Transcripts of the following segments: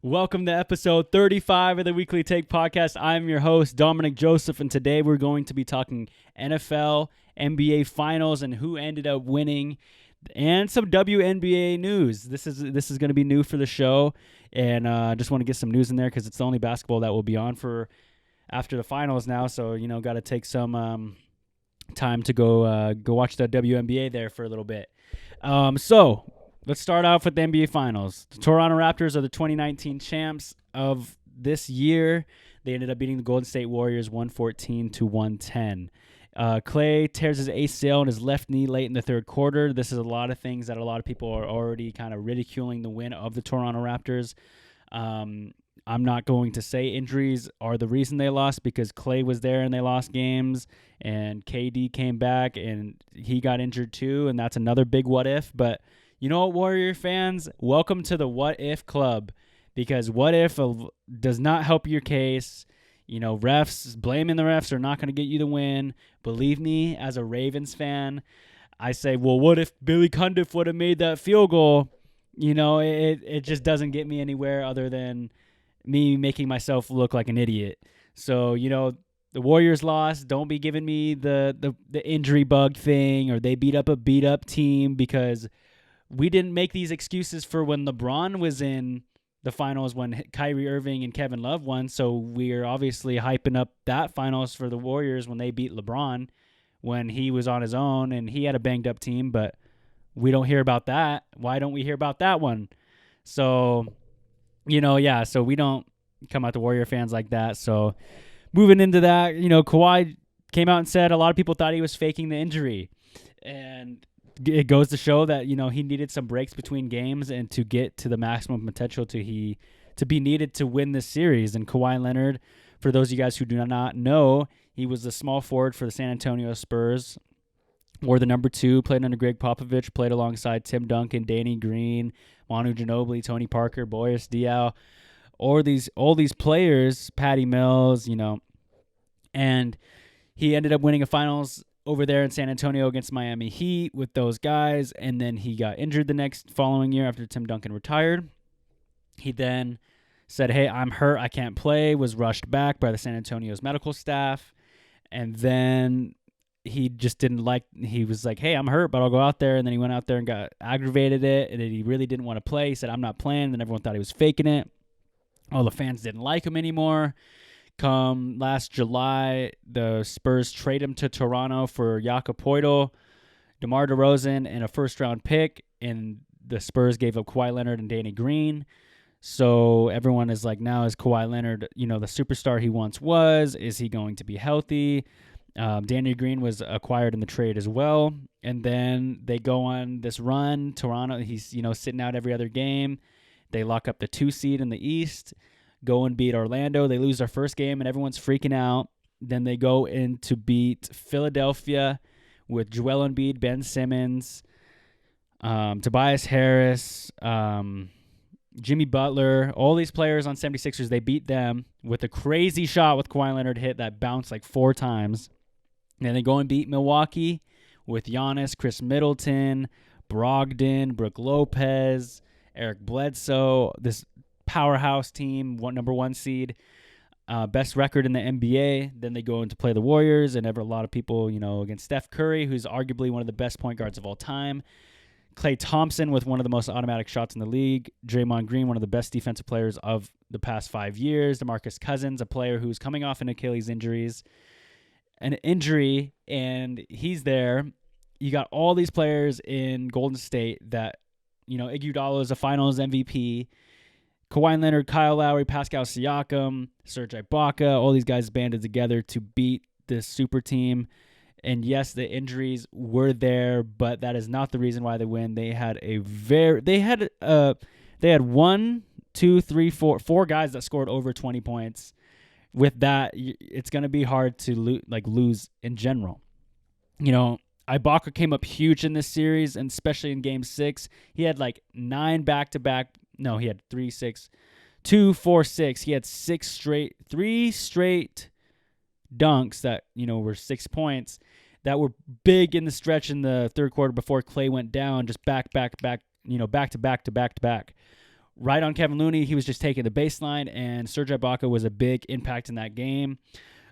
Welcome to episode 35 of the Weekly Take Podcast. I'm your host, Dominic Joseph, and today we're going to be talking NFL, NBA Finals, and who ended up winning, and some WNBA news. This is going to be new for the show, and I just want to get some news in there because it's the only basketball that will be on for after the finals now. So got to take some time to go watch the WNBA there for a little bit. So let's start off with the NBA Finals. The Toronto Raptors are the 2019 champs of this year. They ended up beating the Golden State Warriors 114-110. Clay tears his ACL in his left knee late in the third quarter. This is a lot of things that a lot of people are already kind of ridiculing the win of the Toronto Raptors. I'm not going to say injuries are the reason they lost because Clay was there and they lost games, and KD came back and he got injured too, and that's another big what if. But you know what, Warrior fans? Welcome to the what if club, because what if does not help your case. Blaming the refs are not going to get you the win. Believe me, as a Ravens fan, I say, well, what if Billy Cundiff would have made that field goal? It just doesn't get me anywhere other than me making myself look like an idiot. So, the Warriors lost. Don't be giving me the injury bug thing, or they beat up a beat up team, because we didn't make these excuses for when LeBron was in the finals when Kyrie Irving and Kevin Love won. So we're obviously hyping up that finals for the Warriors when they beat LeBron when he was on his own and he had a banged up team, but we don't hear about that. Why don't we hear about that one? So, so we don't come out to Warrior fans like that. So moving into that, Kawhi came out and said a lot of people thought he was faking the injury. And it goes to show that, he needed some breaks between games and to get to the maximum potential to be needed to win this series. And Kawhi Leonard, for those of you guys who do not know, he was the small forward for the San Antonio Spurs, wore the number 2, played under Greg Popovich, played alongside Tim Duncan, Danny Green, Manu Ginobili, Tony Parker, Boris Diaw, all these players, Patty Mills, and he ended up winning a finals over there in San Antonio against Miami Heat with those guys, and then he got injured the next following year after Tim Duncan retired. He then said, hey, I'm hurt, I can't play, was rushed back by the San Antonio's medical staff, and then he just he was like, hey, I'm hurt, but I'll go out there, and then he went out there and got aggravated it, and he really didn't want to play. He said, I'm not playing, and then everyone thought he was faking it. All the fans didn't like him anymore. Come last July, the Spurs trade him to Toronto for Jakob Poeltl, DeMar DeRozan, and a first-round pick, and the Spurs gave up Kawhi Leonard and Danny Green. So everyone is like, now is Kawhi Leonard, the superstar he once was? Is he going to be healthy? Danny Green was acquired in the trade as well, and then they go on this run. Toronto, he's sitting out every other game. They lock up the 2 seed in the East. Go and beat Orlando. They lose their first game, and everyone's freaking out. Then they go in to beat Philadelphia with Joel Embiid, Ben Simmons, Tobias Harris, Jimmy Butler, all these players on 76ers. They beat them with a crazy shot with Kawhi Leonard hit that bounced like 4 times. And then they go and beat Milwaukee with Giannis, Chris Middleton, Brogdon, Brook Lopez, Eric Bledsoe, this powerhouse team, number 1 seed, best record in the NBA. Then they go in to play the Warriors, and a lot of people, against Steph Curry, who's arguably one of the best point guards of all time. Klay Thompson with one of the most automatic shots in the league. Draymond Green, one of the best defensive players of the past 5 years. DeMarcus Cousins, a player who's coming off an Achilles injury, and he's there. You got all these players in Golden State that, Iguodala is a finals MVP. Kawhi Leonard, Kyle Lowry, Pascal Siakam, Serge Ibaka, all these guys banded together to beat this super team. And yes, the injuries were there, but that is not the reason why they win. They had four guys that scored over 20 points. With that, it's going to be hard to lose in general. Ibaka came up huge in this series, and especially in Game 6. He had 9 back-to-back. No, he had 3, 6, 2, 4, 6. He had 3 straight dunks that, were 6 points that were big in the stretch in the third quarter before Clay went down, just back to back. right on Kevin Looney. He was just taking the baseline, and Serge Ibaka was a big impact in that game.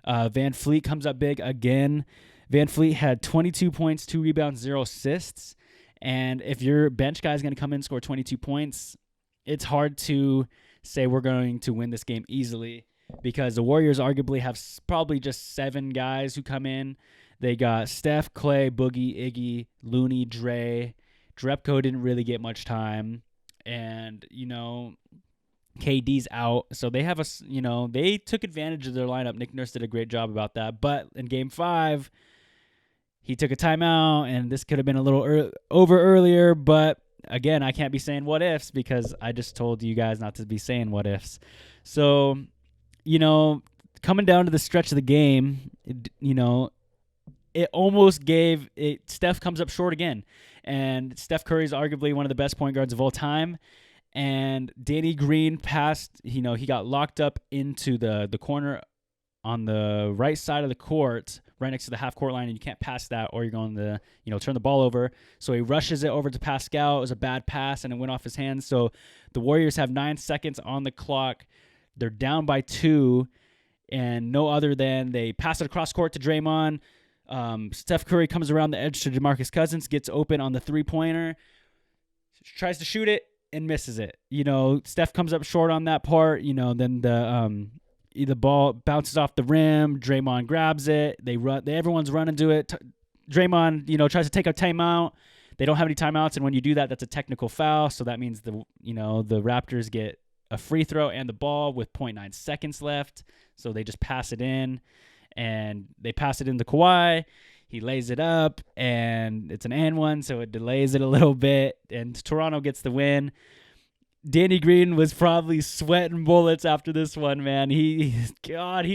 Van Fleet comes up big again. Van Fleet had 22 points, 2 rebounds, 0 assists. And if your bench guy is going to come in and score 22 points, it's hard to say we're going to win this game easily, because the Warriors arguably have probably just 7 guys who come in. They got Steph, Clay, Boogie, Iggy, Looney, Dre. Drepko didn't really get much time. And, KD's out. So they have they took advantage of their lineup. Nick Nurse did a great job about that. But in Game 5, he took a timeout, and this could have been a little over earlier. But, again, I can't be saying what ifs, because I just told you guys not to be saying what ifs. So, coming down to the stretch of the game, it almost gave it. Steph comes up short again. And Steph Curry is arguably one of the best point guards of all time. And Danny Green passed, he got locked up into the corner on the right side of the court, right next to the half-court line, and you can't pass that or you're going to, turn the ball over. So he rushes it over to Pascal. It was a bad pass, and it went off his hands. So the Warriors have 9 seconds on the clock. They're down by 2, and no other than they pass it across court to Draymond. Steph Curry comes around the edge to DeMarcus Cousins, gets open on the three-pointer, tries to shoot it, and misses it. Steph comes up short on that part. Then the ball bounces off the rim. Draymond grabs it. Everyone's running to it. Draymond, tries to take a timeout. They don't have any timeouts, and when you do that, that's a technical foul. So that means the Raptors get a free throw and the ball with 0.9 seconds left. So they just pass it in, and they pass it into Kawhi. He lays it up, and it's an and one, so it delays it a little bit, and Toronto gets the win. Danny Green was probably sweating bullets after this one, man. He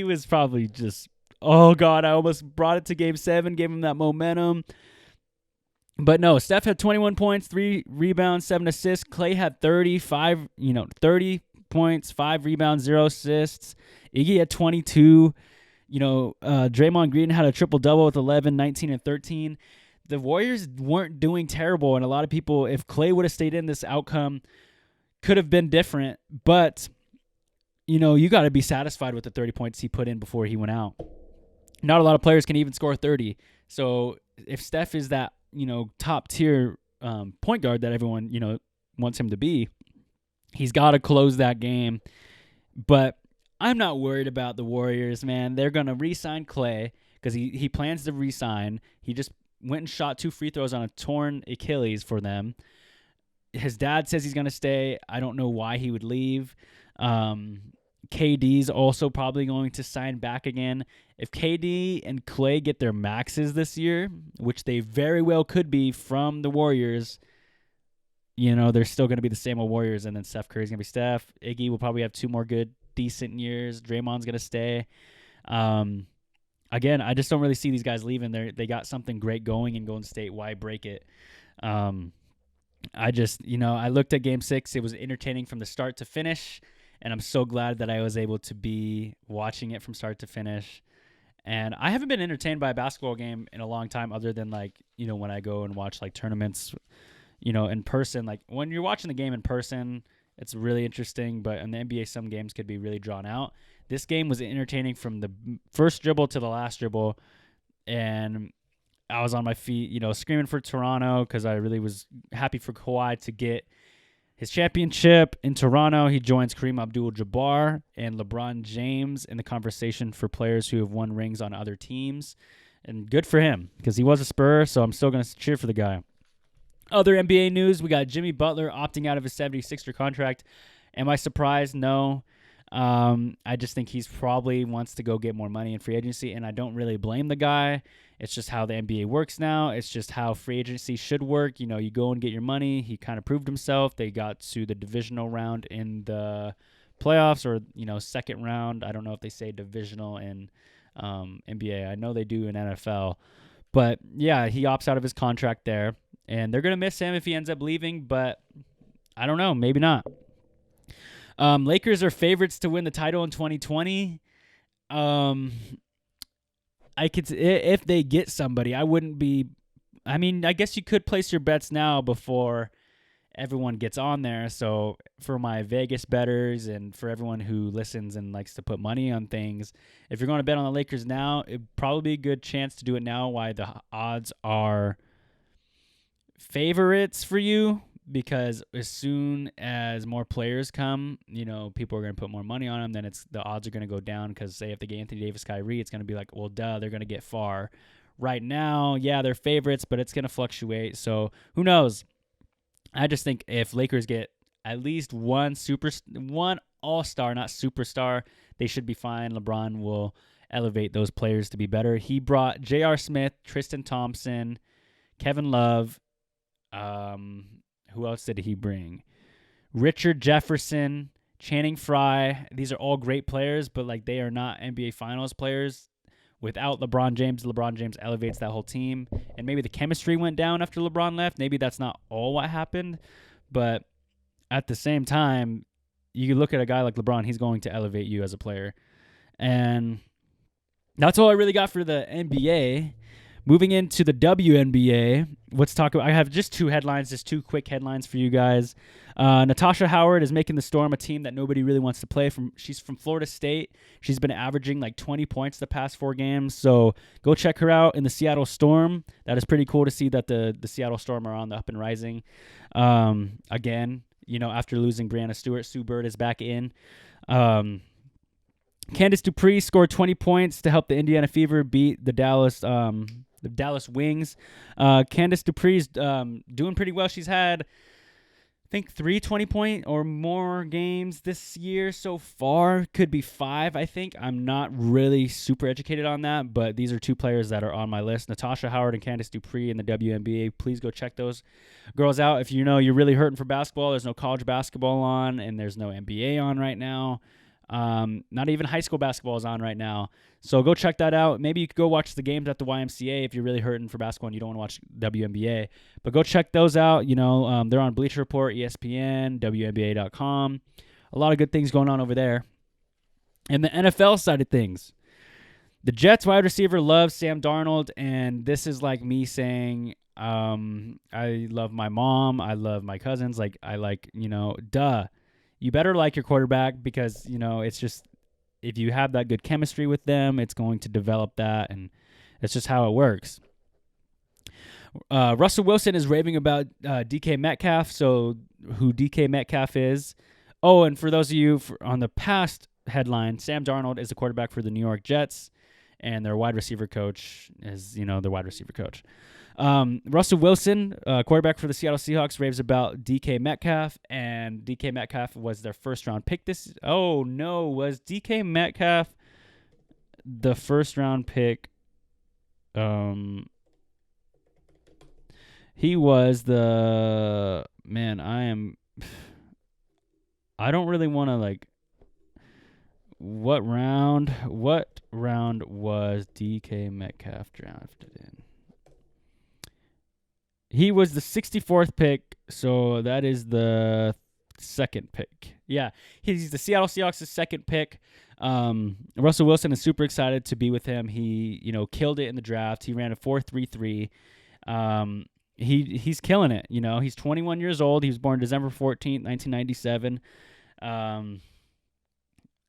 was probably just, oh, God, I almost brought it to Game 7, gave him that momentum. But no, Steph had 21 points, 3 rebounds, 7 assists. Clay had 30 points, 5 rebounds, 0 assists. Iggy had 22. Draymond Green had a triple-double with 11, 19, and 13. The Warriors weren't doing terrible, and a lot of people, if Clay would have stayed in, this outcome could have been different. But, you got to be satisfied with the 30 points he put in before he went out. Not a lot of players can even score 30. So if Steph is that, top-tier point guard that everyone, wants him to be, he's got to close that game. But I'm not worried about the Warriors, man. They're going to re-sign Clay because he plans to re-sign. He just went and shot 2 free throws on a torn Achilles for them. His dad says he's going to stay. I don't know why he would leave. KD's also probably going to sign back again. If KD and Clay get their maxes this year, which they very well could be from the Warriors, they're still going to be the same old Warriors, and then Steph Curry's going to be Steph. Iggy will probably have 2 more good, decent years. Draymond's going to stay. Again, I just don't really see these guys leaving. They got something great going in Golden State. Why break it? I just, I looked at Game 6. It was entertaining from the start to finish, and I'm so glad that I was able to be watching it from start to finish. And I haven't been entertained by a basketball game in a long time, other than when I go and watch tournaments, in person. Like when you're watching the game in person, it's really interesting, but in the NBA, some games could be really drawn out. This game was entertaining from the first dribble to the last dribble, and I was on my feet, screaming for Toronto because I really was happy for Kawhi to get his championship in Toronto. He joins Kareem Abdul-Jabbar and LeBron James in the conversation for players who have won rings on other teams, and good for him because he was a Spur, so I'm still going to cheer for the guy. Other NBA news, we got Jimmy Butler opting out of his 76er contract. Am I surprised? No. I just think he's probably wants to go get more money in free agency, and I don't really blame the guy. It's just how the NBA works now. It's just how free agency should work. You go and get your money. He kind of proved himself. They got to the divisional round in the playoffs, or, second round. I don't know if they say divisional in NBA. I know they do in NFL. But, yeah, he opts out of his contract there. And they're going to miss him if he ends up leaving, but I don't know. Maybe not. Lakers are favorites to win the title in 2020. If they get somebody, I wouldn't be. I mean, I guess you could place your bets now before everyone gets on there. So for my Vegas bettors and for everyone who listens and likes to put money on things, if you're going to bet on the Lakers now, it'd probably be a good chance to do it now. Why the odds are favorites for you, because as soon as more players come, people are going to put more money on them. Then the odds are going to go down, because say if they get Anthony Davis, Kyrie, it's going to be like, well, duh, they're going to get far. Right now, yeah, they're favorites, but it's going to fluctuate. So who knows? I just think if Lakers get at least one all-star, not superstar, they should be fine. LeBron will elevate those players to be better. He brought J.R. Smith, Tristan Thompson, Kevin Love. Who else did he bring? Richard Jefferson, Channing Frye. These are all great players, but they are not NBA Finals players. Without LeBron James elevates that whole team. And maybe the chemistry went down after LeBron left. Maybe that's not all what happened. But at the same time, you look at a guy like LeBron, he's going to elevate you as a player. And that's all I really got for the NBA. Moving into the WNBA, let's talk about. I have just two quick headlines for you guys. Natasha Howard is making the Storm a team that nobody really wants to play. She's from Florida State. She's been averaging 20 points the past 4 games. So go check her out in the Seattle Storm. That is pretty cool to see that the Seattle Storm are on the up and rising. Again, after losing Brianna Stewart, Sue Bird is back in. Candice Dupree scored 20 points to help the Indiana Fever beat the Dallas Wings. Candice Dupree's doing pretty well. She's had, I think, 3 20-point or more games this year so far. Could be 5, I think. I'm not really super educated on that, but these are 2 players that are on my list. Natasha Howard and Candice Dupree in the WNBA. Please go check those girls out. If you're really hurting for basketball, there's no college basketball on, and there's no NBA on right now. Not even high school basketball is on right now. So go check that out. Maybe you could go watch the games at the YMCA if you're really hurting for basketball and you don't want to watch WNBA. But go check those out. They're on Bleacher Report, ESPN, WNBA.com. A lot of good things going on over there. And the NFL side of things, the Jets wide receiver loves Sam Darnold, and this is like me saying, I love my mom, I love my cousins, duh. You better like your quarterback, because, it's just, if you have that good chemistry with them, it's going to develop that, and it's just how it works. Russell Wilson is raving about DK Metcalf, so who DK Metcalf is. Oh, and for those of you on the past headline, Sam Darnold is the quarterback for the New York Jets, and their wide receiver coach is, their wide receiver coach. Russell Wilson, quarterback for the Seattle Seahawks, raves about DK Metcalf, and DK Metcalf was their first-round pick. Was DK Metcalf the first-round pick? He was the... Man, I don't really want to, What round was DK Metcalf drafted in? He was the 64th pick, so that is the second pick. Yeah, he's the Seattle Seahawks' second pick. Russell Wilson is super excited to be with him. He, killed it in the draft. He ran a 4.33. He's killing it. He's 21 years old. He was born December 14th, 1997.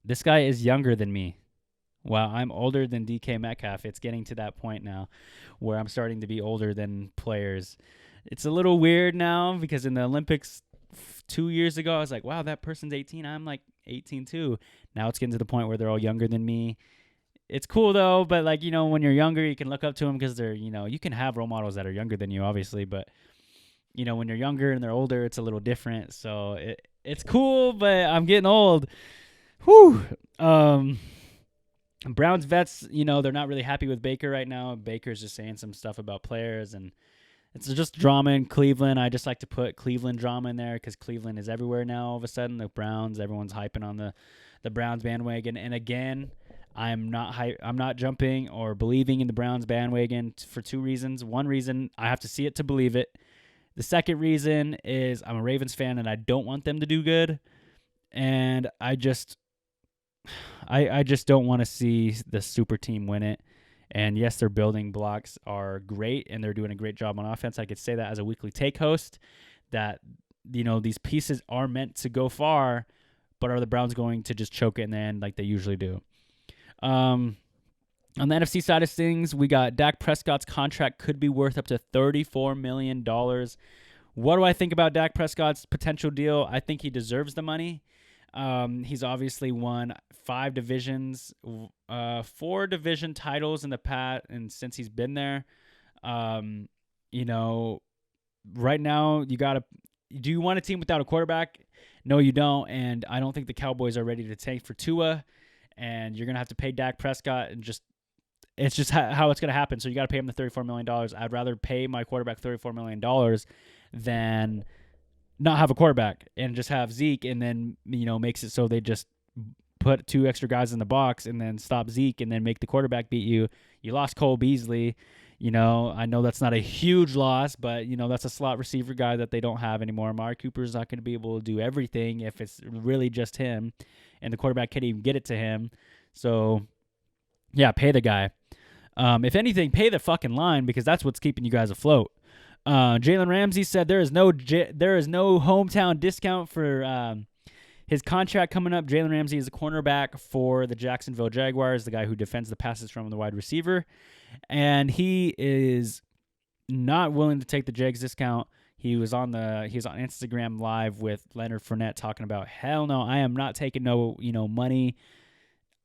This guy is younger than me. Wow, I'm older than DK Metcalf. It's getting to that point now where I'm starting to be older than players. It's a little weird now, because in the Olympics 2 years ago, I was like, wow, that person's 18. I'm 18 too. Now it's getting to the point where they're all younger than me. It's cool though, but when you're younger, you can look up to them because they're, you can have role models that are younger than you, obviously, but when you're younger and they're older, it's a little different. So it's cool, but I'm getting old. Whew. Browns vets, they're not really happy with Baker right now. Baker's just saying some stuff about players, and it's just drama in Cleveland. I just like to put Cleveland drama in there because Cleveland is everywhere now all of a sudden. The Browns, everyone's hyping on the Browns bandwagon. And again, I'm not jumping or believing in the Browns bandwagon for 2 reasons. One reason, I have to see it to believe it. The second reason is I'm a Ravens fan and I don't want them to do good. And I just don't want to see the super team win it. And yes, their building blocks are great and they're doing a great job on offense. I could say that as a weekly take host, that these pieces are meant to go far, but are the Browns going to just choke it in the end like they usually do? On the NFC side of things, we got Dak Prescott's contract could be worth up to $34 million. What do I think about Dak Prescott's potential deal? I think he deserves the money. He's obviously won 4 division titles in the past, and since he's been there, right now do you want a team without a quarterback? No, you don't. And I don't think the Cowboys are ready to tank for Tua, and you're going to have to pay Dak Prescott, and it's just how it's going to happen. So you got to pay him the $34 million. I'd rather pay my quarterback $34 million than not have a quarterback and just have Zeke, and then, makes it so they just put 2 extra guys in the box and then stop Zeke and then make the quarterback beat you. You lost Cole Beasley. I know that's not a huge loss, but, that's a slot receiver guy that they don't have anymore. Amari Cooper's not going to be able to do everything if it's really just him, and the quarterback can't even get it to him. So, yeah, pay the guy. If anything, pay the fucking line, because that's what's keeping you guys afloat. Jalen Ramsey said there is no hometown discount for his contract coming up. Jalen Ramsey is a cornerback for the Jacksonville Jaguars, the guy who defends the passes from the wide receiver, and he is not willing to take the Jags discount. He was on Instagram Live with Leonard Fournette talking about, hell no, I am not taking no money.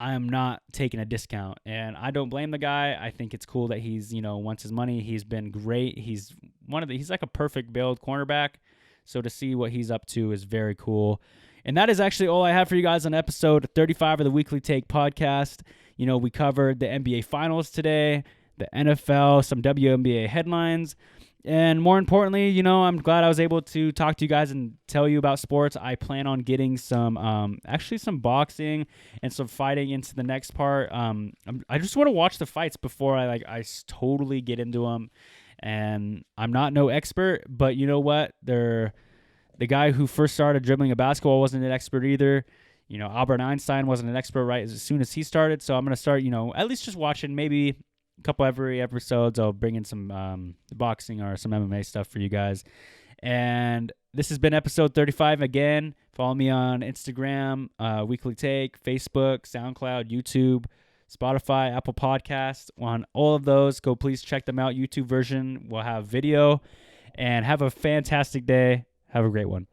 I am not taking a discount, and I don't blame the guy. I think it's cool that he's, wants his money. He's been great. He's like a perfect build cornerback. So to see what he's up to is very cool. And that is actually all I have for you guys on episode 35 of the Weekly Take podcast. We covered the NBA Finals today, the NFL, some WNBA headlines. And more importantly, I'm glad I was able to talk to you guys and tell you about sports. I plan on getting some boxing and some fighting into the next part. I just want to watch the fights before I totally get into them. And I'm not no expert, but you know what? The guy who first started dribbling a basketball wasn't an expert either. Albert Einstein wasn't an expert right as soon as he started. So I'm going to start, at least just watching maybe a couple every episodes. I'll bring in some boxing or some MMA stuff for you guys. And this has been episode 35 again. Follow me on Instagram, Weekly Take, Facebook, SoundCloud, YouTube, Spotify, Apple Podcasts. On all of those, go please check them out. YouTube version will have video. And have a fantastic day. Have a great one.